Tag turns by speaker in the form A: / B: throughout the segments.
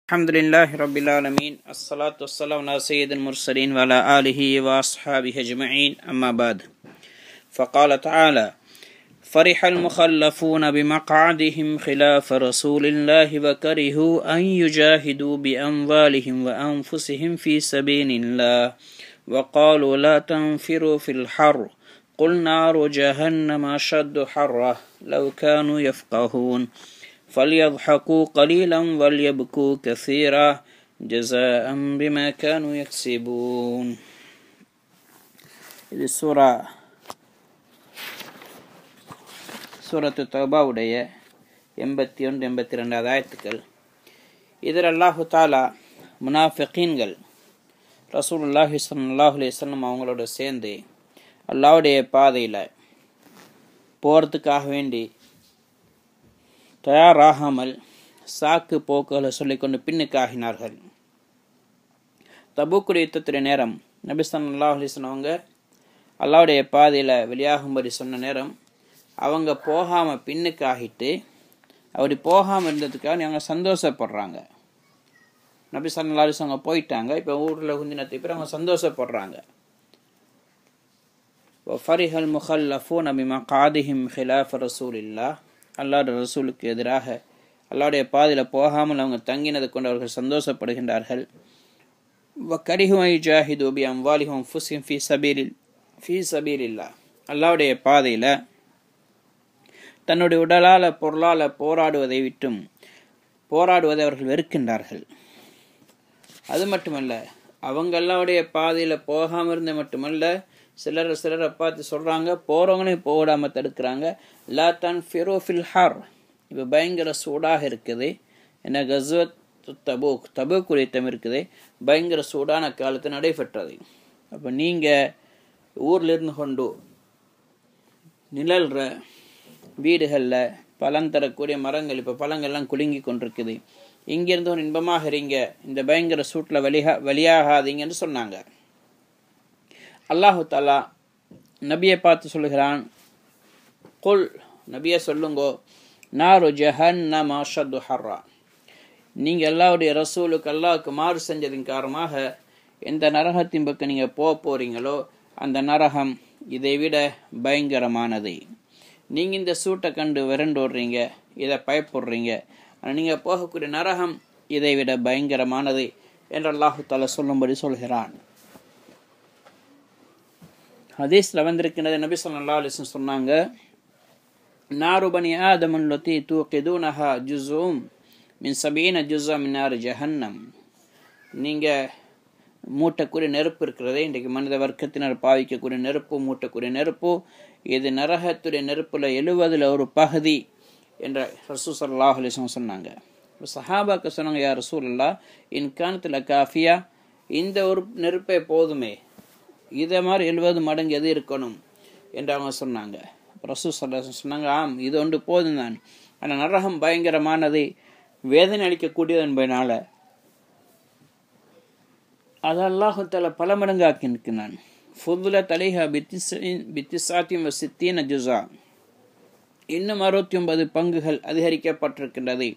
A: Alhamdulillahi Rabbil Alameen. As-salatu was-salamu ala Sayyidil Mursalin wa ala alihi wa ashabihi ajma'in. Amma ba'd. فقال تعالى: فرح المخلفون بمقعدهم خلاف رسول الله وكرهوا أن يجاهدوا بأموالهم وأنفسهم في سبيل الله وقالوا لا تنفروا في الحر قل نار جهنم أشد حرا لو كانوا يفقهون فليضحكوا قليلا وليبكوا كثيرا جزاء بما كانوا يكسبون. இது சூரத்து தௌபாவுடைய 81-82 ஆயத்துக்கள். இதில் அல்லாஹு தாலா முனாஃபிகீன்கள் ரசூலுல்லாஹி ஸல்லல்லாஹு அலைஹி வஸல்லம் அவங்களோட சேர்ந்து அல்லாஹ்வுடைய பாதையில் போகிறதுக்காக வேண்டி தயாராகாமல் சாக்கு போக்குகளை சொல்லிக்கொண்டு பின்னுக்காகினார்கள். தபூக் யுத்தத்துடைய நேரம் நபி ஸல்லல்லாஹு அலைஹி வஸல்லம் அவங்க அல்லாஹ்வுடைய பாதையில் வெளியாகும்படி சொன்ன நேரம் அவங்க போகாமல் பின்னுக்காகிட்டு அப்படி போகாமல் இருந்ததுக்காக அவங்க சந்தோஷப்படுறாங்க. நபி ஸல்லல்லாஹு அலைஹி வஸல்லம் போயிட்டாங்க, இப்போ ஊரில் குந்தினத்துக்கு பேர் அவங்க சந்தோஷப்படுறாங்க. ஃபரிஹல் முஹல்லஃபூன பிமகாதிஹிம் ஹிலாஃப ரசூலில்லாஹ், அல்லாஹ்வுடைய ரசூலுக்கு எதிராக அல்லாஹ்வுடைய பாதையில் போகாமல் அவங்க தங்கினதை கொண்டு அவர்கள் சந்தோஷப்படுகின்றார்கள். வகரிஹு அன் யுஜாஹிது பிஅம்வாலிஹிம் வஅன்ஃபுஸிஹிம் ஃபீ சபீலில்லாஹ், அல்லாஹ்வுடைய பாதையில் தன்னுடைய உடலால் பொருளால் போராடுவதை அவர்கள் வெறுக்கின்றார்கள். அது மட்டுமல்ல, அவங்க அல்லாஹ்வுடைய பாதையில் போகாமல் இருந்த மட்டுமல்ல, சிலரை பார்த்து சொல்கிறாங்க, போகிறவங்களையும் போடாமல் தடுக்கிறாங்க. லா தன்ஃபிரு ஃபில் ஹர், இப்போ பயங்கர சூடாக இருக்குது. என்ன கஸ்வத் தபூக் யுத்தம் இருக்குது, பயங்கர சூடான காலத்து நடைபெற்றது. அப்போ நீங்கள் ஊரில் இருந்து கொண்டு நிழல்ற வீடுகளில் பழம் தரக்கூடிய மரங்கள், இப்போ பழங்கள்லாம் குலுங்கி கொண்டிருக்குது, இங்கேருந்து ஒரு இன்பமாக இருங்க, இந்த பயங்கர சூட்டில் வெளியாகாதீங்கன்னு சொன்னாங்க. அல்லாஹு தாலா நபியை பார்த்து சொல்லுகிறான், குல், நபியை சொல்லுங்கோ, நாரு ஜஹன்னம அஷத்து ஹர்ரா, நீங்கள் அல்லாஹ்வுடைய ரசூலுக்கு அல்லாஹ்வுக்கு மாறு செஞ்சதின் காரணமாக எந்த நரகத்தின் பக்கம் நீங்கள் போகிறீங்களோ அந்த நரகம் இதை விட பயங்கரமானது. நீங்கள் இந்த சூட்டை கண்டு விரண்டோடுறீங்க, இதை பயப்படுறீங்க, ஆனால் நீங்கள் போகக்கூடிய நரகம் இதை விட பயங்கரமானது என்று அல்லாஹு தாலா சொல்லும்படி சொல்கிறான். ஹதீஸ்ல வந்திருக்கின்றது, நபி ஸல்லல்லாஹு அலைஹி வஸல்லம் சொன்னாங்க, நாரு பனி ஆதமன் லதி தூகிதுனஹா ஜுஸும் மின் 70 ஜுஸா மின் நார் ஜஹன்னம், நீங்கள் மூட்டக்கூடிய நெருப்பு இருக்கிறதே, இன்றைக்கு மனித வர்க்கத்தினர் பாவிக்கக்கூடிய நெருப்பு, மூட்டக்கூடிய நெருப்பு, இது நரகத்துடைய நெருப்பில் 70 ஒரு பகுதி என்ற ரசூல் ஸல்லல்லாஹு அலைஹி வஸல்லம் சொன்னாங்க. சஹாபாக்கு சொன்னாங்க, யா ரசூலல்லாஹ் இன் கானத் லகாஃபியா, இந்த ஒரு நெருப்பே போதுமே, இதை மாதிரி 70 மடங்கு எது இருக்கணும் என்று அவங்க சொன்னாங்க. ரசூல் ஸல்லல்லாஹு அலைஹி வஸல்லம் சொன்னாங்க, ஆம், இது ஒன்று போதும் தான், ஆனால் நரகம் பயங்கரமானது, வேதனை அளிக்கக்கூடியது என்பதனால அது அல்லாஹு தஆலா பல மடங்காக்கி நிற்கிறான். ஃபுதுல தலைஹா பித்திசாத்தின் வசித்தீன ஜுஸா, இன்னும் 69 பங்குகள் அதிகரிக்கப்பட்டிருக்கின்றது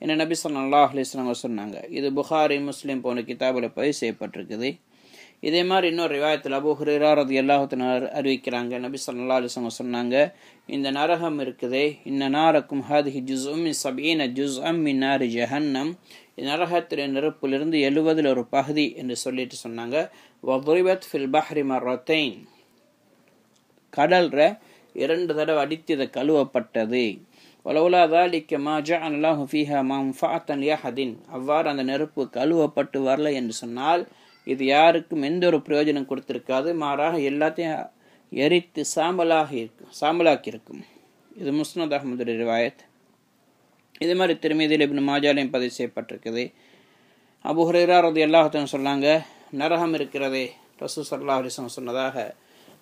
A: என நபி ஸல்லல்லாஹு அலைஹி வஸல்லம் சொன்னாங்க. இது புகாரி, முஸ்லிம் போன்ற கிதாபில் பதிவு செய்யப்பட்டிருக்குது. இதே மாதிரி இன்னொரு ரிவாயத்தில் அபூ ஹுரைரா ரலியல்லாஹு அன்ஹு அறிவிக்கிறாங்க, நபி ஸல்லல்லாஹு அலைஹி வஸல்லம் சொன்னாங்க, இந்த நரகம் இருக்குதே, இன்ன நாரக்கும் ஹாதிஹி ஜுஸ்உம் மின் 70 ஜுஸ்அம் மின் நாரி ஜஹன்னம், நரகத்துடைய நெருப்பிலிருந்து 70 ஒரு பகுதி என்று சொல்லிட்டு சொன்னாங்க. வதுரிபத் ஃபில் பஹ்ரி மர்ரத்தைன், கடல்ற 2 தடவை அடித்து இதை கழுவப்பட்டது. வலவுலா தாலிக்க மா ஜஅல அல்லாஹு ஃபீஹா மன்ஃபஅத்தன் லிஅஹதின், அவ்வாறு அந்த நெருப்பு கழுவப்பட்டு வரல என்று சொன்னால் இது யாருக்கும் எந்த ஒரு பிரயோஜனம் கொடுத்திருக்காது, மாறாக எல்லாத்தையும் எரித்து சாம்பலாக்கி இருக்கும். இது முஸ்னத் அஹ்மதுடைய ரிவாயத். இது மாதிரி திருமதியில் இப்னு மாஜாலையும் பதிவு செய்யப்பட்டிருக்குது. அபூ ஹுரைரா ரலியல்லாஹு அன்ஹு சொன்னாங்க, நரகம் இருக்கிறதே, ரசூல் ஸல்லல்லாஹு அலைஹி வஸல்லம் சொன்னதாக,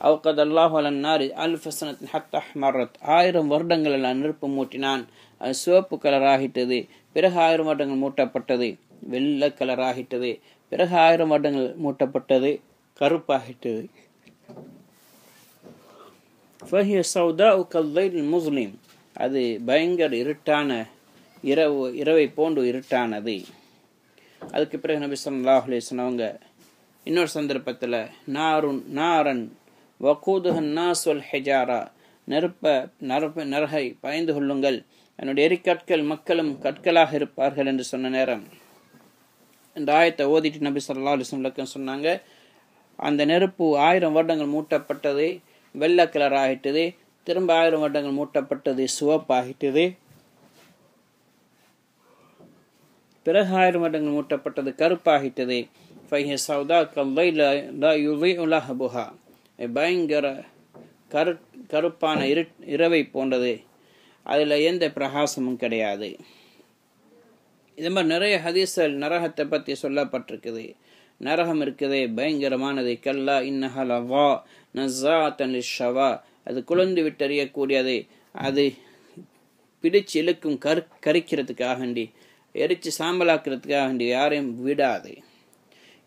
A: அவ்கத் அல்லாஹு அலன் நாரி அல்ஃப ஸனத்தின் ஹத்தா அஹ்மரத், 1000 வருடங்கள் எல்லாம் நெருப்பு மூட்டினான், அது சிவப்பு கலர் ஆகிட்டது, பிறகு 1000 வருடங்கள் மூட்டப்பட்டது, வெள்ளை கலர் ஆகிட்டது, பிறகு 1000 வருடங்கள் மூட்டப்பட்டது, கருப்பாகிட்டது. ஃபஹிய சௌதாஉ கல்லைல் முஸ்லிம், அது பயங்கர இருட்டான இரவை போன்று இருட்டானது. அதுக்கு பிறகு நபி ஸல்லல்லாஹு அலைஹி வஸல்லம் அவங்க இன்னொரு சந்தர்ப்பத்தில் நாரன் வகூதுஹன் நாஸ் வல் ஹிஜாரா, நரகை பயந்து கொள்ளுங்கள், என்னுடைய எரிக்கற்கள் மக்களும் கற்களாக இருப்பார்கள் என்று சொன்ன நேரம் இந்த ஆயத்தை ஓதிட்டு நபி ஸல்லல்லாஹு அலைஹி வஸல்லம் சொன்னாங்க, அந்த நெருப்பு 1000 வருடங்கள் மூட்டப்பட்டது, வெள்ளை கலர் ஆகிட்டது, திரும்ப 1000 வருடங்கள் மூட்டப்பட்டது, சிவப்பாகிட்டது, பிறகு 1000 வருடங்கள் மூட்டப்பட்டது, கருப்பாகிட்டது. பயங்கர கருப்பான இரவை போன்றது, அதில் எந்த பிரகாசமும் கிடையாது. இது மாதிரி நிறைய ஹதீஸ்கள் நரகத்தை பற்றி சொல்லப்பட்டிருக்குது. நரகம் இருக்குது பயங்கரமானது, கல்லா இன்னஹா லவா நஸாஅத்தன் லிஷ்ஷவா, அது குழந்து விட்டறியக்கூடியது, அது பிடிச்சு இழுக்கும் கரிக்கிறதுக்காக வேண்டி, எரிச்சு சாம்பலாக்குறதுக்காக வேண்டி யாரையும் விடாது.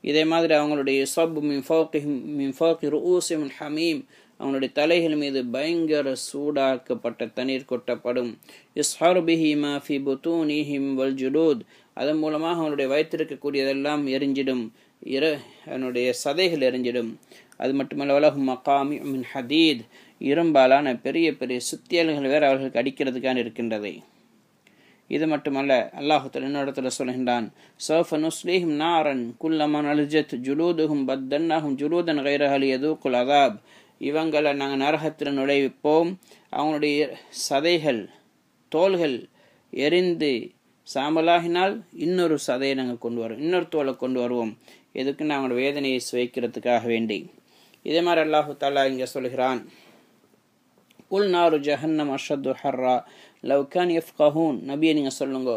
A: இதே மாதிரி அவங்களுடைய ஸப் மின் ஃபௌகி ரூஸிஹிம் ஹமீம், அவங்களுடைய தலைகள் மீது பயங்கர சூடாக்கப்பட்ட தண்ணீர் கொட்டப்படும். யுஸ்ஹர் பிஹி மா ஃபி புதூனிஹிம் வல் ஜுலூத், அதன் மூலமாக அவனுடைய வயிற்றிருக்கக்கூடியதெல்லாம் எரிஞ்சிடும், அவனுடைய சதைகள் எரிஞ்சிடும். அது மட்டுமல்ல வலஹும் மகாமி மின் ஹதீத், இரும்பாலான பெரிய பெரிய சுத்தியல்கள் வேறு அவர்களுக்கு அடிக்கிறதுக்கான இருக்கின்றது. இது மட்டுமல்ல, அல்லாஹ் தஆலா இன்னொரு இடத்துல சொல்கின்றான், சௌஃப நுஸ்லிஹிம் நாரன் குல்லமா நல்ஜத் ஜுலூதுஹும் பத்தன்னஹும் ஜுலூதன் கைரஹா லியதூகுல் அஸாப், இவங்களை நாங்கள் நரகத்தில் நுழைவிப்போம், அவங்களுடைய சதைகள் தோள்கள் எரிந்து சாம்பலாகினால் இன்னொரு சதையை நாங்கள் கொண்டு வருவோம், இன்னொரு தோலை கொண்டு வருவோம், எதுக்கு நாங்கள் வேதனையை சுவைக்கிறதுக்காக வேண்டி. இதே மாதிரி அல்லாஹு தஆலா இங்கே சொல்கிறான், குல் நாரு ஜஹன்னம் அஷத்து ஹர்ரா லவ் கான் யஃப்கஹூன், நபியை நீங்கள் சொல்லுங்க,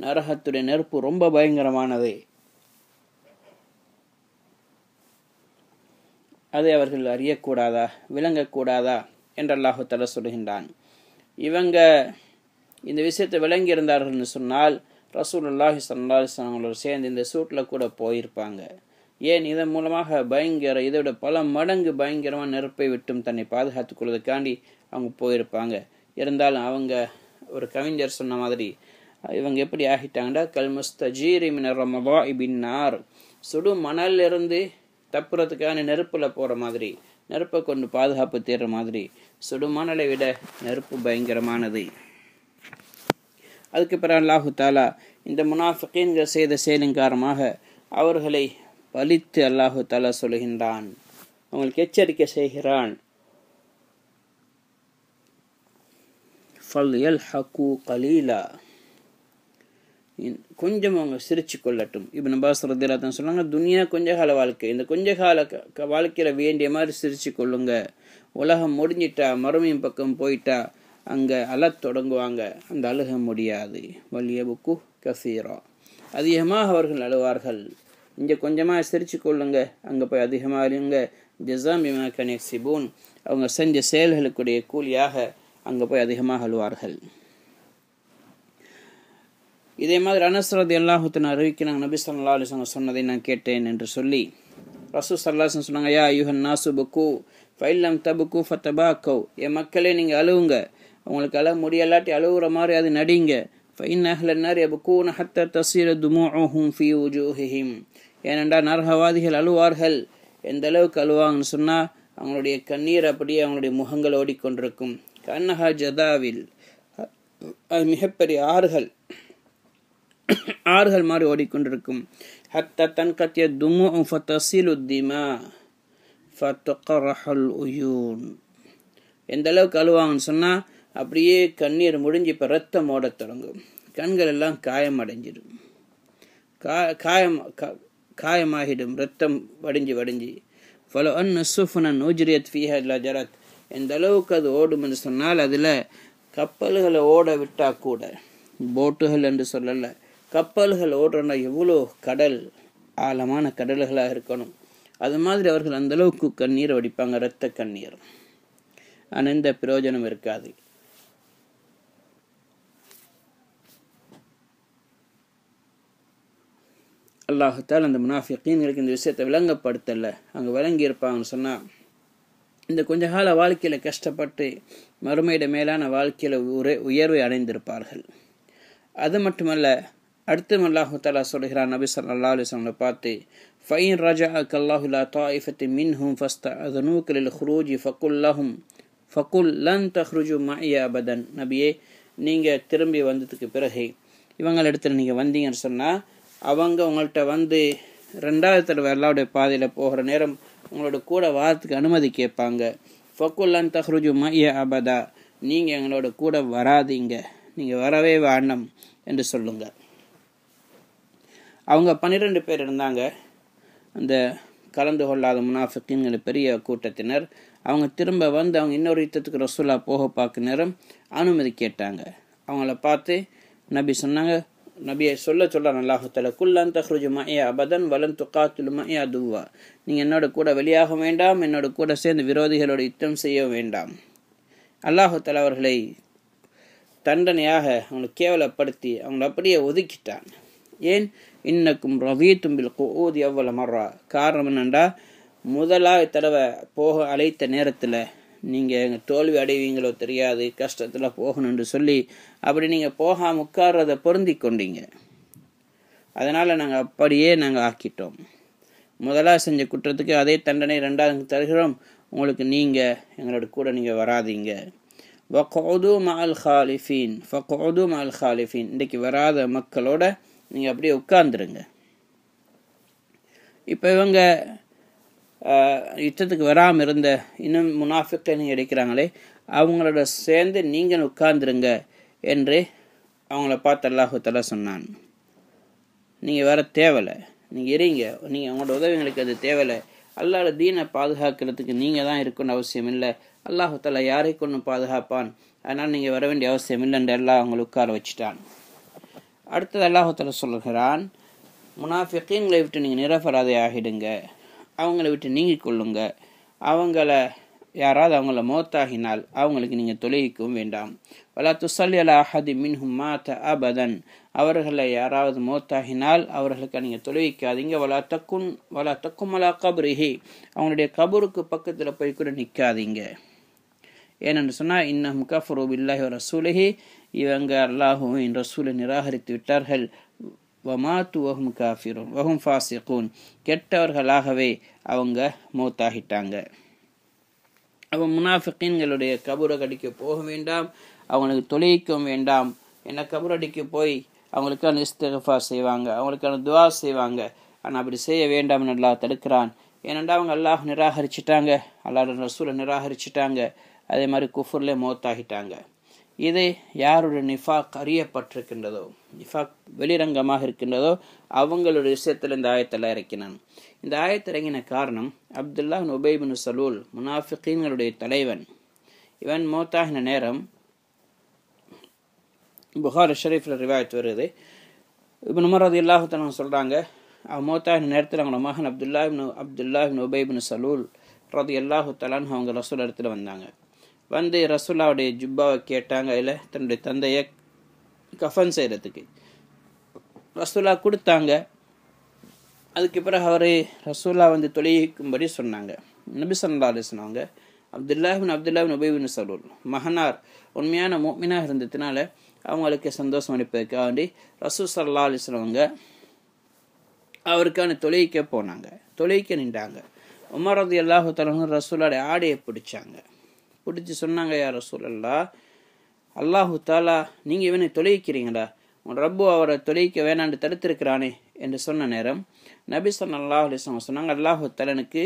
A: நரகத்துடைய நெருப்பு ரொம்ப பயங்கரமானது, அதை அவர்கள் அறியக்கூடாதா விளங்கக்கூடாதா என்று அல்லாஹு தஆலா சொல்கின்றான். இவங்க இந்த விஷயத்தை விளங்கி இருந்தார்கள்னு சொன்னால் ரசூலுல்லாஹி ஸல்லல்லாஹு அலைஹி வஸல்லம் அவங்களோட சேர்ந்து இந்த சூட்டில் கூட போயிருப்பாங்க. ஏன், இதன் மூலமாக இதோட பல மடங்கு பயங்கரமான நெருப்பை விட்டும் தன்னை பாதுகாத்துக் கொள்வதற்காண்டி அவங்க போயிருப்பாங்க. இருந்தாலும் அவங்க ஒரு கவிஞர் சொன்ன மாதிரி இவங்க எப்படி ஆகிட்டாங்கன்னா, கல்முஸ்தஜீரி மினர் ரமதாஇ பின்னார், சுடு மணலிருந்து தப்புறதுக்கான நெருப்புல போற மாதிரி, நெருப்பை கொண்டு பாதுகாப்பு தேடுற மாதிரி, சுடு மணலை விட நெருப்பு பயங்கரமானது. அதுக்கு பிறகு அல்லாஹு தஆலா இந்த முனாஃபிகீன்கள் செய்த செயலின் காரணமாக அவர்களை பழித்து அல்லாஹு தஆலா சொல்கின்றான், அவங்களுக்கு எச்சரிக்கை செய்கிறான். ஃபல்யல்ஹகு கலீலா, கொஞ்சம் அவங்க சிரிச்சு கொள்ளட்டும். இப்னு அப்பாஸ் ரலியல்லாஹு அன்ஹு சொன்னாங்க, துனியா கொஞ்ச கால வாழ்க்கை, இந்த கொஞ்ச கால வாழ்க்கையில வேண்டிய மாதிரி சிரிச்சு கொள்ளுங்க, உலகம் முடிஞ்சிட்டா மறுமையின் பக்கம் போயிட்டா அங்க அழத் தொடங்குவாங்க, அந்த அழுக முடியாது. வலியபுக்கு கசீரா, அதிகமாக அவர்கள் அழுவார்கள். இங்க கொஞ்சமா சிரிச்சு கொள்ளுங்க, அங்க போய் அதிகமாக அழுங்க. ஜஸா பிமா கானூ யக்ஸிபூன், அவங்க செஞ்ச செயல்களுக்குடைய கூலியாக அங்க போய் அதிகமாக அழுவார்கள். இதே மாதிரி அனஸ் ரலியல்லாஹு அன்ஹு அறிவிக்கிறாங்க, நபி ஸல்லல்லாஹு அலைஹி வஸல்லம் சொன்னதை நான் கேட்டேன் என்று சொல்லி ரசூல் ஸல்லல்லாஹு அலைஹி வஸல்லம் சொன்னாங்க, யா அய்யுஹன் நாசு புக்கு ஃபைல்லம் தபுக்கு ஃபதபாக்கௌ, என் மக்களே நீங்கள் அழுவுங்க, உங்களுக்கு அழ முடியலாட்டி அழுகுற மாதிரி அது நடிங்க. ஃபைன் அஹ்லன் நார் யப்கூன ஹத்தா தஸீர துமூஉஹும் ஃபீ வுஜூஹிஹிம், ஏனென்றால் நரகவாதிகள் அழுவார்கள். எந்த அளவுக்கு அழுவாங்கன்னு சொன்னால் அவங்களுடைய கண்ணீர் அப்படியே அவங்களுடைய முகங்கள் ஓடிக்கொண்டிருக்கும். கன்னஹா ஜதாவில், மிகப்பெரிய ஆறுகள் மாதிரி ஓடிக்கொண்டிருக்கும். ஹத்தா தன்கத்திய துமூஉ ஃபதஸீலு திமா ஃபதக்ரஹுல் உயூன், எந்த அளவுக்கு அழுவாங்கன்னு சொன்னால் அப்படியே கண்ணீர் முடிஞ்சு இப்போ ரத்தம் ஓடத் தொடங்கும், கண்கள் எல்லாம் காயமடைஞ்சிடும், காயமாகிடும், ரத்தம் வடிஞ்சு. ஃபலோ அன் சுஃபனன் உஜ்ரியத் ஃபீஹா லஜரத், எந்த அளவுக்கு அது ஓடும் என்று சொன்னால் அதில் கப்பல்களை ஓட விட்டா கூட, போட்டுகள் என்று சொல்லலை, கப்பல்கள் ஓடுறனா எவ்வளோ கடல் ஆழமான கடல்களாக இருக்கணும், அது மாதிரி அவர்கள் அந்த அளவுக்கு கண்ணீர் வடிப்பாங்க, இரத்த கண்ணீர். ஆனால் எந்த பிரயோஜனம் இருக்காது. அல்லாஹ் தஆலா அந்த முனாஃபிகீன்களுக்கு இந்த விஷயத்தை விளங்கப்படுத்தலை. அங்கே விளங்கி இருப்பாங்கன்னு சொன்னால் இந்த கொஞ்ச கால வாழ்க்கையில் கஷ்டப்பட்டு மறுமையிட மேலான வாழ்க்கையில் உயர்வை அடைந்திருப்பார்கள். அது மட்டுமல்ல, அடுத்து அல்லாஹு தஆலா சொல்கிறான் நபி ஸல்லல்லாஹு அலைஹி வஸல்லம் பார்த்து, ஃபைன் ரஜஅக அல்லாஹு லா தாயிஃபத்தி மின்ஹும் ஃபஸ்தஅذنوك للخروج ஃபகுல் லன் தஹ்ருஜு மஇய அபதன். நபியே, நீங்கள் திரும்பி வந்ததுக்கு பிறகு இவங்களிடத்தில் நீங்கள் வந்தீங்கன்னு சொன்னால் அவங்க உங்கள்கிட்ட வந்து ரெண்டாவது தடவை அல்லாஹ்வுடைய பாதையில் போகிற நேரம் உங்களோட கூட வாரத்துக்கு அனுமதி கேட்பாங்க. ஃபகுல் லன் தஹ்ருஜு மஇய அபதா, நீங்கள் எங்களோட கூட வராதீங்க, நீங்கள் வரவே வேண்டாம் என்று சொல்லுங்க. அவங்க 12 பேர் இருந்தாங்க, அந்த கலந்து கொள்ளாத முனாஃபிகீன்கள் பெரிய கூட்டத்தினர். அவங்க திரும்ப வந்து அவங்க இன்னொரு யுத்தத்துக்கு ரசூலா போக பார்க்க நேரம் அனுமதி கேட்டாங்க. அவங்கள பார்த்து நபி சொன்னாங்க, நபியை சொல்ல அல்லாஹ் தஆலா, குல்லன் தஹ்ருஜு மஇய அபதன் வலன் துகாத்திலு மஇய அதுவா, நீங்கள் என்னோட கூட வெளியாக வேண்டாம், என்னோட கூட சேர்ந்து விரோதிகளோட யுத்தம் செய்ய வேண்டாம். அல்லாஹ் தஆலா அவர்களை தண்டனையாக அவங்களை கேவலப்படுத்தி அவங்களை அப்படியே ஒதுக்கிட்டான். ஏன்? இன்னக்கும் ரவீத்தும் பில் குஊதி அவ்வல மர்ரா, காரணம் என்னண்டா, முதலாவது தடவை போக அழைத்த நேரத்தில் நீங்கள் எங்கள் தோல்வி அடைவீங்களோ தெரியாது, கஷ்டத்தில் போகணுன்னு சொல்லி அப்படி நீங்கள் போகாமல் உட்கார்றதை பொருந்தி கொண்டீங்க. அதனால் நாங்கள் அப்படியே ஆக்கிட்டோம். முதலாக செஞ்ச குற்றத்துக்கு அதே தண்டனை ரெண்டாவது தருகிறோம் உங்களுக்கு, நீங்கள் எங்களோட கூட நீங்கள் வராதீங்க. வக்உது மஅல் காலிஃபீன் ஃபக்உது மஅல் காலிஃபீன், இன்றைக்கு வராத மக்களோட நீங்கள் அப்படியே உட்கார்ந்துருங்க. இப்போ இவங்க யுத்தத்துக்கு வராமல் இருந்த இன்னும் முனாஃபிக்கை நீங்கள் எடுக்கிறாங்களே, அவங்களோட சேர்ந்து நீங்கள் உட்கார்ந்துருங்க என்று அவங்கள பார்த்து அல்லாஹு தஆலா சொன்னான். நீங்கள் வர தேவையில்லை, நீங்கள் இருங்க, நீங்கள் அவங்களோட உதவிங்களுக்கு அது தேவையில்லை. அல்லாஹ்வோட தீனை பாதுகாக்கிறதுக்கு நீங்கள் தான் இருக்கணும்னு அவசியம் இல்லை. அல்லாஹு தஆலா யாரை கொண்டு பாதுகாப்பான், அதனால் நீங்கள் வர வேண்டிய அவசியம் இல்லைன்னு எல்லாம் அவங்களை உட்கார வச்சுட்டான். அடுத்தது அல்லாஹு தஆலா சொல்கிறான், முனாஃபிகீன்களை விட்டு நீங்கள் நிரபராதி ஆகிடுங்க, அவங்கள விட்டு நீங்கிக் கொள்ளுங்க. அவங்கள யாராவது அவங்கள மௌத்தாகினால் அவங்களுக்கு நீங்கள் தொழுகைக்கவும் வேண்டாம். வலா துஸல்லி அலா அஹதி மின்ஹும் மாத அபதன், அவர்களை யாராவது மௌத்தாகினால் அவர்களுக்கு நீங்கள் தொழுவிக்காதீங்க. வலா தக்கும் அலா கப்ரிஹி, அவங்களுடைய கபருக்கு பக்கத்தில் போய் கூட நிற்காதீங்க. ஏனென்று சொன்னால், இன்னஹும் கஃபரு பில்லாஹி வ ரசூலிஹி, இவங்க அல்லாஹுவின் ரசூலை நிராகரித்து விட்டார்கள். வமாத்து வஹும் காஃபிரூன் வஹும் ஃபாசிகூன், கெட்டவர்களாகவே அவங்க மௌத்தாகிட்டாங்க. அவன் முனாஃபிகீன்களுடைய கபூரை கடிக்க போக வேண்டாம், அவங்களுக்கு தொழுகைக்கவும் வேண்டாம். என்ன கபூரடிக்கு போய் அவங்களுக்கான இஸ்திக்ஃபார் செய்வாங்க, அவங்களுக்கான துவா செய்வாங்க. ஆனால் அப்படி செய்ய வேண்டாம்னு அல்லாஹ் தடுக்கிறான். ஏனென்றால் அவங்க அல்லாஹ் நிராகரிச்சிட்டாங்க, அல்லாஹ்வுடைய ரசூலை நிராகரிச்சிட்டாங்க, அதே மாதிரி குஃபுர்லே மௌத்தாகிட்டாங்க. இது யாருடைய நிஃபாக் அறியப்பட்டிருக்கின்றதோ, நிஃபாக் வெளிரங்கமாக இருக்கின்றதோ, அவங்களுடைய விஷயத்தில் இந்த ஆயத்தெல்லாம் இறக்கினான். இந்த ஆயத்தை இறங்கின காரணம், அப்துல்லா இப்னு உபை இப்னு சலூல் முனாஃபிகீன்களுடைய தலைவன். இவன் மௌத்தாகின நேரம் புகாரி ஷரீஃபில் ரிவாயத் வருது. இப்னு உமர் ரலியல்லாஹு தஆலா சொல்கிறாங்க, அவன் மௌத்தாகின நேரத்தில் அவங்களோட மகன் அப்துல்லா இப்னு உபை இப்னு சலூல் ரலியல்லாஹு தஆலா அவங்க ரசூல் இடத்துல வந்தாங்க. வந்து ரசூலாவுடைய ஜுப்பாவை கேட்டாங்க, இல்லை தன்னுடைய தந்தையை கஃபன் செய்கிறதுக்கு. ரசூலா கொடுத்தாங்க. அதுக்கு பிறகு அவர் ரசூலா வந்து தொழுகைக்கும்படி சொன்னாங்க. நபி ஸல்லல்லாஹு அலைஹி வஸல்லம் அவங்க அப்துல்லா இப்னு உபை இப்னு சலூல் மகனார் உண்மையான முஃமினாக இருந்ததுனால அவங்களுக்கு சந்தோஷம் அளிப்பதற்காக வேண்டி ரசூல் ஸல்லல்லாஹு அலைஹி வஸல்லம் அவங்க அவருக்கான தொழுகைக்க போனாங்க. தொழுகைக்க நின்றாங்க. உமர் ரலியல்லாஹு தஆலா ரசூலுடைய ஆடையை பிடிச்சாங்க. பிடிச்சி சொன்னாங்க, யா ரசூலல்லாஹ், அல்லாஹு தஆலா நீங்கள் இவனை தொழுவிக்கிறீங்களா, உன் ரப்பு அவரை தொழுவிக்க வேணான்னு தடுத்திருக்கிறானே என்று சொன்ன நேரம் நபி ஸல்லல்லாஹு அலைஹி வஸல்லம் சொன்னாங்க, அல்லாஹு தஆலானுக்கு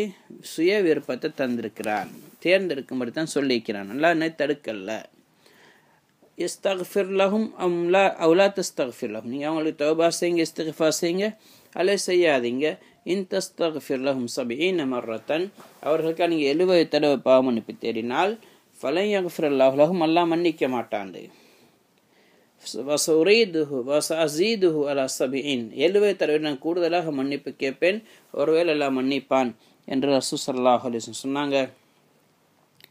A: சுய விருப்பத்தை தந்திருக்கிறான், தேர்ந்தெடுக்கும்படி தான் சொல்லியிருக்கிறான், அல்லாஹ் என்னை தடுக்கல்ல. இஸ்தக்ஃபிர் லஹும் அவு லா தஸ்தக்ஃபிர் லஹும், நீங்கள் அவங்களுக்கு தௌபா செய்யுங்க, இஸ்திக்ஃபார் செய்யுங்க, அல்ல செய்யாதீங்க. இன் தஸ்தக்ஃபிர் லஹும் 70 மர்ரத்தன், அவர்களுக்காக நீங்கள் 70 தடவை பாவ மன்னிப்பு தேடினால் ஃபலன் யக்ஃபிரல்லாஹு லஹும், அல்லாஹ் மன்னிக்க மாட்டாண்டு. வஸுரீதுஹு வஸஅஸீதுஹு அலா 70, 70 தடவை நான் கூடுதலாக மன்னிப்பு கேட்பேன், ஒருவேளை அல்லாஹ் மன்னிப்பான் என்று ரசூல் ஸல்லல்லாஹு அலைஹி வஸல்லம் சொன்னாங்க.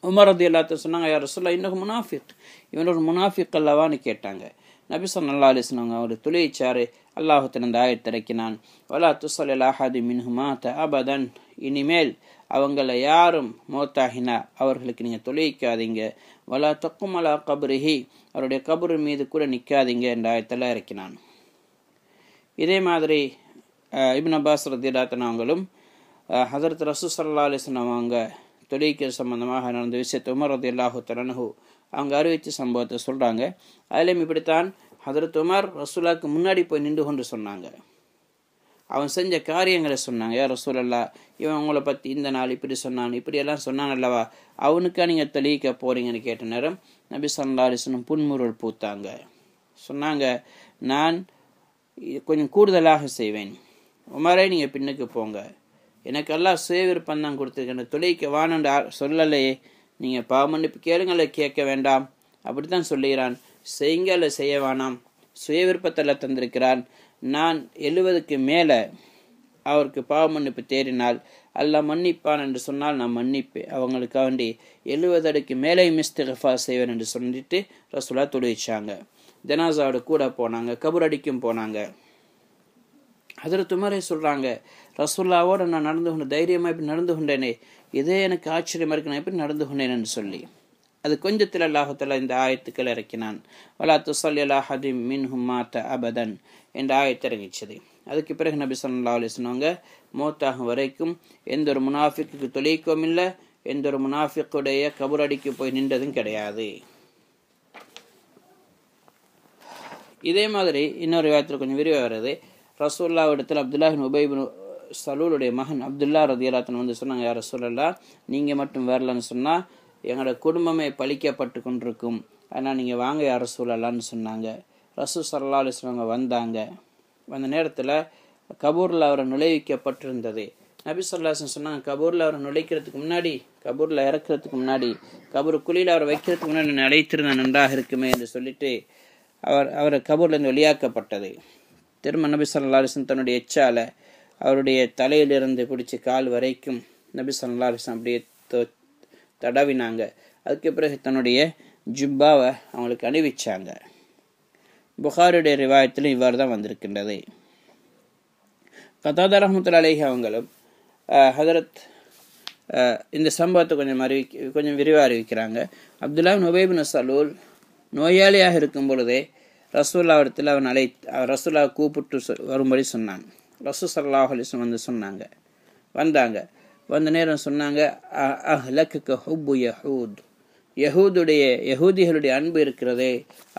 A: உமர் ரலியல்லாஹு அன்ஹு சொன்னாங்க, யா ரசூலல்லாஹ், இன்னஹு முனாஃபிக், இவன் ஒரு முனாஃபிக் அல்லவான்னு கேட்டாங்க. நபி ஸல்லல்லாஹு அலைஹி வஸல்லம் அவர் தொழுவிச்சாரு. அல்லாஹ் தஆலா இந்த ஆயத்தை இறக்கினான், வலா துஸல்லி அலா அஹதி மின்ஹும் மாத அபதன், இனிமேல் அவங்கள யாரும் மௌத்தாகினா அவர்களுக்கு நீங்கள் தொழுவிக்காதீங்க. வலா தக்கும் அலா கப்ரிஹி, அவருடைய கபரு மீது கூட நிற்காதீங்க என்ற ஆயத்தெல்லாம் இறக்கினான். இதே மாதிரி இப்னு அப்பாஸ் ரலியல்லாஹு அவங்களும் ஹஜரத் ரசூல் ஸல்லல்லாஹு அலைஹி வஸல்லம் அவங்க தொழுகை சம்பந்தமாக நடந்த விஷயத்தை உமர் ரலியல்லாஹு தஆலா அவங்க அறிவித்த சம்பவத்தை சொல்கிறாங்க. அதிலும் இப்படித்தான் ஹஜரத் உமர் ரசூலுல்லாஹ்க்கு முன்னாடி போய் நின்று கொண்டு சொன்னாங்க. அவன் செஞ்ச காரியங்களை சொன்னாங்க. யா ரசூலல்லாஹ், இவன் உங்களை பற்றி இந்த நாள் இப்படி சொன்னான், இப்படியெல்லாம் சொன்னான் அல்லவா, அவனுக்கா நீங்கள் தொழுக போகிறீங்கன்னு கேட்ட நேரம் நபி ஸல்லல்லாஹு அலைஹி வஸல்லம் புன்முறுவல் பூத்தாங்க. சொன்னாங்க, நான் கொஞ்சம் கூடுதலாக செய்வேன், உமரே நீங்கள் பின்னுக்கு போங்க, எனக்கு எல்லாம் சுய விருப்பம் தான் கொடுத்துருக்கேன், தொழுகைக்கு வானண்டு சொல்லலையே, நீங்கள் பாவமன்னிப்பு கேளுங்களை கேட்க வேண்டாம் அப்படித்தான் சொல்லுகிறான், செய்யுங்க அல்ல செய்ய வேணாம், சுய விருப்பத்தில் தந்திருக்கிறான். நான் 70க்கு மேலே அவருக்கு பாவ மன்னிப்பு தேடினால் அல்லாஹ் மன்னிப்பான் என்று சொன்னால் நான் மன்னிப்பேன், அவங்களுக்கு வேண்டி 70 அடிக்கு மேலே இஸ்திக்ஃபார் செய்வேன் என்று சொல்லிட்டு ரசூலுல்லாஹ் தொழுவிச்சாங்க. ஜனாசாவோட கூட போனாங்க, கபர் அடிக்கும் போனாங்க. ஹஜரத் உமரே சொல்கிறாங்க, ரசூலுல்லாவோட நான் நடந்து கொண்டு தைரியமாக இப்படி நடந்து கொண்டேனே, இதே எனக்கு ஆச்சரியமாக இருக்கு, நான் எப்படி நடந்து கொண்டேன் என்று சொல்லி அது கொஞ்சத்தில் அல்லாஹ் தஆலா இந்த ஆயத்துக்கள் இறக்கினான். வலா துஸல்லி அலா அஹதின் மின்ஹும் மாத அபதன் என்ற ஆயத்து இறங்கிச்சது. அதுக்கு பிறகு நபி ஸல்லல்லாஹு அலைஹி வஸல்லம் மௌத்தாகும் வரைக்கும் எந்த ஒரு முனாஃபிக்கு தொழுகையும் இல்லை, எந்த ஒரு முனாஃபிக்குடைய கபர் அடிக்கு போய் நின்றதும் கிடையாது. இதே மாதிரி இன்னொரு விவாதத்தில் கொஞ்சம் விரிவாக வருது. ரசூலுல்லாஹ் இடத்துல அப்துல்லாஹ் பின் உபை பின் சலூலுடைய மகன் அப்துல்லா ரலியல்லாஹு அன்ஹு வந்து சொன்னாங்க, யா ரசூலல்லாஹ், நீங்கள் மட்டும் வரலன்னு சொன்னால் எங்களோட குடும்பமே பழிக்கப்பட்டு கொண்டிருக்கும், ஆனால் நீங்கள் வாங்க யா ரசூலல்லாஹ்னு சொன்னாங்க. ரசூல் ஸல்லல்லாஹு அலைஹி வஸல்லம் வந்தாங்க. வந்த நேரத்தில் கபூரில் அவரை நுழைவிக்கப்பட்டிருந்தது. நபி ஸல்லல்லாஹு அலைஹி வஸல்லம் சொன்னாங்க, கபூரில் அவரை நுழைக்கிறதுக்கு முன்னாடி, கபூரில் இறக்கிறதுக்கு முன்னாடி, கபூர் குழியில் அவரை வைக்கிறதுக்கு முன்னாடி நான் அழைத்திருந்தேன் நன்றாக இருக்குமே என்று சொல்லிட்டு அவரை கபூர்லேருந்து வெளியாக்கப்பட்டது. திரும்ப நபி ஸல்லல்லாஹு அலைஹி வஸல்லம் தன்னுடைய எச்சால அவருடைய தலையிலிருந்து பிடிச்சி கால் வரைக்கும் நபி ஸல்லல்லாஹு அலைஹி வஸல்லம் அப்படியே தடவினாங்க. அதுக்கு பிறகு தன்னுடைய ஜுப்பாவை அவங்களுக்கு அணிவிச்சாங்க. புகாரியுடைய ரிவாயத்திலும் இவ்வாறு தான் வந்திருக்கின்றது. கதாதா ரஹ்மத்துல்லாஹி அலைஹி அவங்களும் ஹஜரத் இந்த சம்பவத்தை கொஞ்சம் விரிவாக அறிவிக்கிறாங்க. அப்துல்லாஹ் பின் உபை பின் சலூல் நோயாளியாக இருக்கும் பொழுதே ரசூலுல்லாஹ்விடத்தில் அவன் ரசூலுல்லாஹ் கூப்பிட்டு வரும்படி சொன்னாங்க. ரசூல் ஸல்லல்லாஹு அலைஹி வஸல்லம் வந்து சொன்னாங்க, வந்தாங்க. வந்த நேரம் சொன்னாங்க, அஹ்லக ஹுப்பு யஹூத், யஹூதிகளுடைய அன்பு இருக்கிறதே,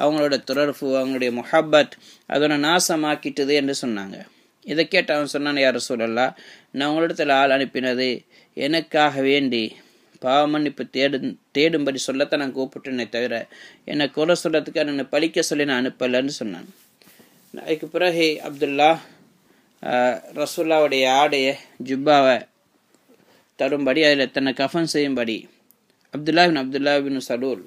A: அவங்களோட தொடர்பு, அவங்களுடைய முஹப்பத் அதனை நாசமாக்கிட்டது என்று சொன்னாங்க. இதை கேட்டு அவன் சொன்னான், யா ரசூலல்லாஹ், நான் உங்களிடத்தில் ஆள் அனுப்பினது எனக்காக வேண்டி பாவ மன்னிப்பு தேடும்படி சொல்லத்தான் நான் கூப்பிட்டேனே தவிர என்னை குறை சொல்றதுக்காக என்னை பழிக்க சொல்லி நான் அனுப்பலைன்னு சொன்னான். அதுக்கு பிறகு அப்துல்லா ரசூல்லாவுடைய ஆடைய ஜுப்பாவை தரும்படி, அதில் தன்னை கஃபன் செய்யும்படி அப்துல்லா பின் சலூல்,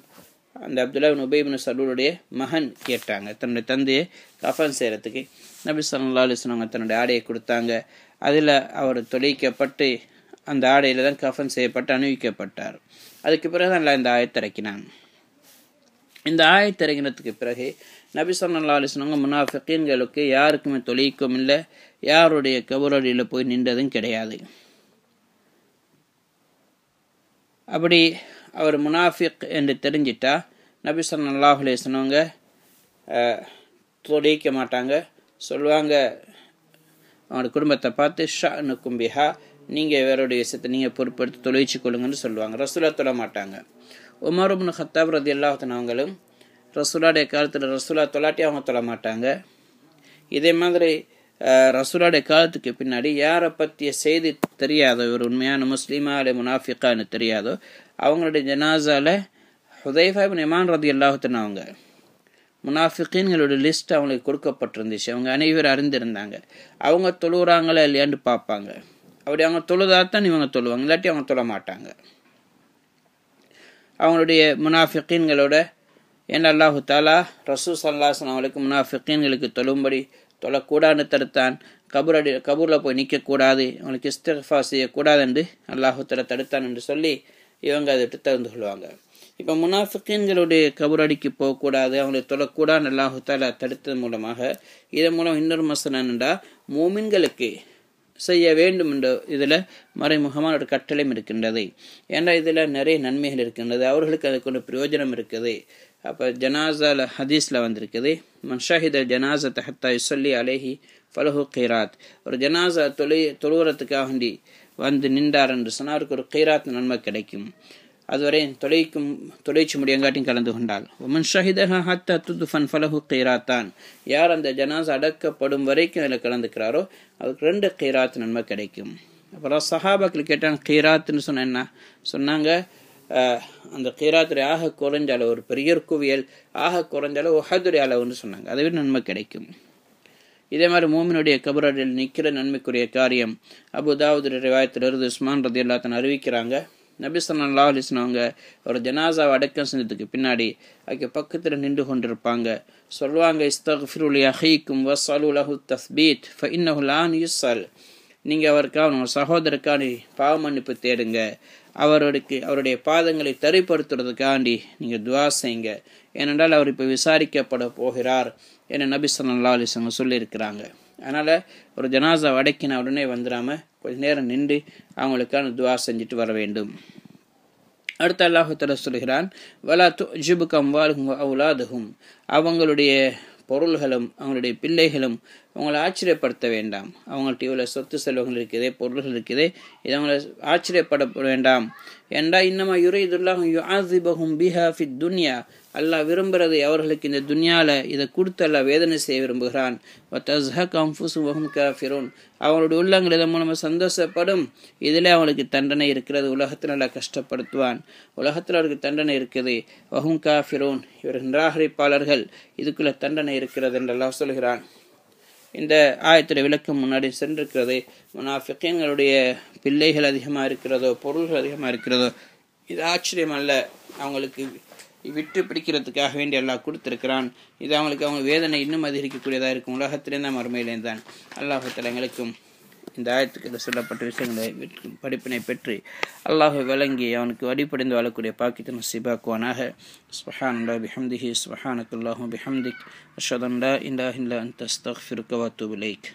A: அந்த அப்துல்லா பின் உபை பின் சலூலுடைய மகன் கேட்டாங்க, தன்னுடைய தந்தையை கஃபன் செய்கிறதுக்கு. நபி ஸல்லல்லாஹு அலைஹி வஸல்லம் தன்னுடைய ஆடையை கொடுத்தாங்க. அதில் அவர் தொலைக்கப்பட்டு அந்த ஆடையில் தான் கஃபன் செய்யப்பட்டு அணிவிக்கப்பட்டார். அதுக்கு பிறகு தான் இந்த ஆயத்திறக்கினான். இந்த ஆயத்திறங்கினதுக்கு பிறகு நபி ஸல்லல்லாஹு அலைஹி வஸல்லம் முனாஃபிகீன்களுக்கு யாருக்குமே தொலைக்கும் இல்லை, யாருடைய கபரடியில் போய் நின்றதும் கிடையாது. அப்படி அவர் முனாஃபிக் என்று தெரிஞ்சிட்டா நபி ஸல்லல்லாஹு அலைஹி வஸல்லம் தொலைக்க மாட்டாங்க. சொல்லுவாங்க அவங்களோட குடும்பத்தை பார்த்து, ஷஅனுக்கும் பிஹா, நீங்கள் வேறோடைய விஷயத்தை நீங்கள் பொறுப்படுத்தி தொலைச்சு கொள்ளுங்கன்னு சொல்லுவாங்க. ரசூலுல்லாஹ் தொழ மாட்டாங்க. உமர் இப்னு கத்தாப் ரலியல்லாஹு அன்ஹு அவங்களும் ரசூலுல்லாஹ்வுடைய காலத்தில் ரசூலுல்லாஹ் தொழாட்டி அவங்க தொழ மாட்டாங்க. இதே மாதிரி ரசூலுல்லாஹ்வுடைய காலத்துக்கு பின்னாடி யாரை பற்றிய செய்தி தெரியாதோ, ஒரு உண்மையான முஸ்லீமா இல்லை முனாஃபிகான்னு தெரியாதோ, அவங்களுடைய ஜனாசால ஹுதைஃபா இப்னு யமான் ரலியல்லாஹு அன்ஹு அவங்க முனாஃபிகீன்களோட லிஸ்ட் அவங்களுக்கு கொடுக்கப்பட்டிருந்துச்சு. அவங்க அனைவரும் அறிந்திருந்தாங்க. அவங்க தொழுகிறாங்களா இல்லையான்னு பார்ப்பாங்க. அப்படி அவங்க தொழுதாத்தான் இவங்க தொழுவாங்க, இல்லாட்டி அவங்க தொழ மாட்டாங்க. அவங்களுடைய முனாஃபிகீன்களோட ஏன்னா அல்லாஹு தாலா ரசூல் ஸல்லல்லாஹு அலைஹி வஸல்லம் அவங்களுக்கு முனாஃபிகீன்களுக்கு தொழும்படி தொழக்கூடாதுன்னு தடுத்தான். கபூரில் போய் நிற்கக்கூடாது, அவங்களுக்கு இஸ்திக்ஃபார் செய்யக்கூடாது என்று அல்லாஹு தாலா தடுத்தான் என்று சொல்லி இவங்க அதை விட்டு தகுந்து கொள்வாங்க. இப்போ முனாஃபிகீன்களுடைய கபரடிக்கு போகக்கூடாது, அவங்களுக்கு தொழக்கூடாதுன்னு அல்லாஹு தாலா தடுத்தது மூலமாக இதன் மூலம் இன்னொரு மசனா என்னென்றா மூமின்களுக்கு செய்ய வேண்டும் என்ற இதில் மறைமுகமான ஒரு கட்டளையும் இருக்கின்றது. ஏன்னா இதில் நிறைய நன்மைகள் இருக்கின்றது, அவர்களுக்கு அதுக்கு ஒரு பிரயோஜனம் இருக்குது. அப்போ ஜனாசால ஹதீஸில் வந்திருக்குது, மன் ஷஹித ஜனாஸத ஹத்தா யுஸல்லி அலைஹி ஃபலஹு கீராத். ஒரு ஜனாசா தொழுகிறதுக்காக வேண்டி வந்து நின்றார் என்று சொன்னால் அவருக்கு ஒரு கீராத் நன்மை கிடைக்கும். அதுவரை தொலைச்சு முடியங்காட்டியும் கலந்து கொண்டால். ஒமன் ஷஹிதஹா ஹத்தா துதுஃபன் ஃபலஹு கீராத்தான். யார் அந்த ஜனாசா அடக்கப்படும் வரைக்கும் அதில் கலந்துக்கிறாரோ அவருக்கு 2 கீராத் நன்மை கிடைக்கும். அப்புறம் சஹாபாக்கள் கேட்டாங்க, கீராத்துன்னு சொன்ன என்ன சொன்னாங்க? அந்த கீராத்துடைய ஆக குறைஞ்ச அளவு, ஒரு பெரிய குவியல் ஆக குறைஞ்ச அளவு உஹதுடைய அளவுன்னு சொன்னாங்க. அதை விட நன்மை கிடைக்கும். இதே மாதிரி மூமினுடைய கபரில் நிற்கிற நன்மைக்குரிய காரியம் அபு தாவூத் ரிவாயத்திலிருந்து உஸ்மான் ரலியல்லாஹு அன்ஹு அறிவிக்கிறாங்க, நபி ஸல்லல்லாஹு அலைஹி வஸல்லம் அவங்க ஒரு ஜனாசாவை அடக்கம் செஞ்சதுக்கு பின்னாடி அதுக்கு பக்கத்தில் நின்று கொண்டிருப்பாங்க. சொல்லுவாங்க, இஸ்தக்ஃபிரு லி அஹீக்கும் வஸ்ஸலு லஹு தஸ்பீத் ஃபஇன்னஹு லான் யுஸ்ஸல். நீங்கள் அவருக்காக உங்கள் சகோதரருக்காண்டி பாவ மன்னிப்பு தேடுங்க, அவருடைய பாதங்களை தரிப்படுத்துறதுக்காண்டி நீங்கள் துவா செய்யுங்க, ஏனென்றால் அவர் இப்போ விசாரிக்கப்பட போகிறார் என நபி ஸல்லல்லாஹு அலைஹி வஸல்லம் சொல்லியிருக்கிறாங்க. அதனால் ஒரு ஜனாசா அடக்கின உடனே வந்துடாமல் கொஞ்ச நேரம் நின்று அவங்களுக்கான துவா செஞ்சுட்டு வர வேண்டும். அடுத்து அல்லாஹ் தஆலா சொல்கிறான், வலா துஜிபுக அம்வாலுஹும் வ அவுலாதுஹும். அவங்களுடைய பொருள்களும் அவங்களுடைய பிள்ளைகளும் அவங்களை ஆச்சரியப்படுத்த வேண்டாம். அவங்கள்ட்ட இவ்வளோ சொத்து செல்வங்கள் இருக்குதே, பொருள்கள் இருக்குதே, இது அவங்களை ஆச்சரியப்பட வேண்டாம். ஏண்டா இன்னமா யுரீதுல்லாஹு யுஆஸிபஹும் பிஹா ஃபித் துன்யா. அல்லாஹ் விரும்புறது அவர்களுக்கு இந்த துன்யாவில் இதை கொடுத்து அல்லாஹ் வேதனை செய்ய விரும்புகிறான். வதஸ்ஹக அன்ஃபுஸுஹும் வஹும் காஃபிரூன். அவங்களுடைய உள்ளங்கள் இதன் மூலமாக சந்தோஷப்படும். இதில் அவங்களுக்கு தண்டனை இருக்கிறது. உலகத்தில் அல்லாஹ் கஷ்டப்படுத்துவான். உலகத்தில் அவருக்கு தண்டனை இருக்குது. வஹும் காஃபிரூன், இவர் நிராகரிப்பாளர்கள், இதுக்குள்ள தண்டனை இருக்கிறது என்று அல்லாஹ் சொல்கிறான். இந்த ஆயத்துடைய விளக்கம் முன்னாடி சென்றிருக்கிறது. முனாஃபிகீன்களுடைய பிள்ளைகள் அதிகமாக இருக்கிறதோ, பொருள்கள் அதிகமாக இருக்கிறதோ, இது ஆச்சரியம் அல்ல. அவங்களுக்கு விட்டு பிடிக்கிறதுக்காக வேண்டி எல்லாம் கொடுத்திருக்கிறான். இது அவங்களுக்கு அவங்க வேதனை இன்னும் அதிகரிக்கக்கூடியதாக இருக்கும். உலகத்திலேருந்து மறுமையிலேருந்து தான். அல்லாஹ் தஆலா எங்களுக்கும் இந்த ஆயத்துக்களை சொல்லப்பட்ட விஷயங்களை படிப்பினை பெற்று அல்லாஹ் விளங்கி அவனுக்கு வழிபடைந்து வாழக்கூடிய பாக்கியத்தை நசீபாக்குவானாக. சுப்ஹானல்லாஹி பிஹம்திஹி சுப்ஹானக்கல்லாஹு பிஹம்திக் அஷ்ஹது அன் லா இலாஹா இல்லா அன்த அஸ்தக்ஃபிருக வ அத்தூபு இலைக்.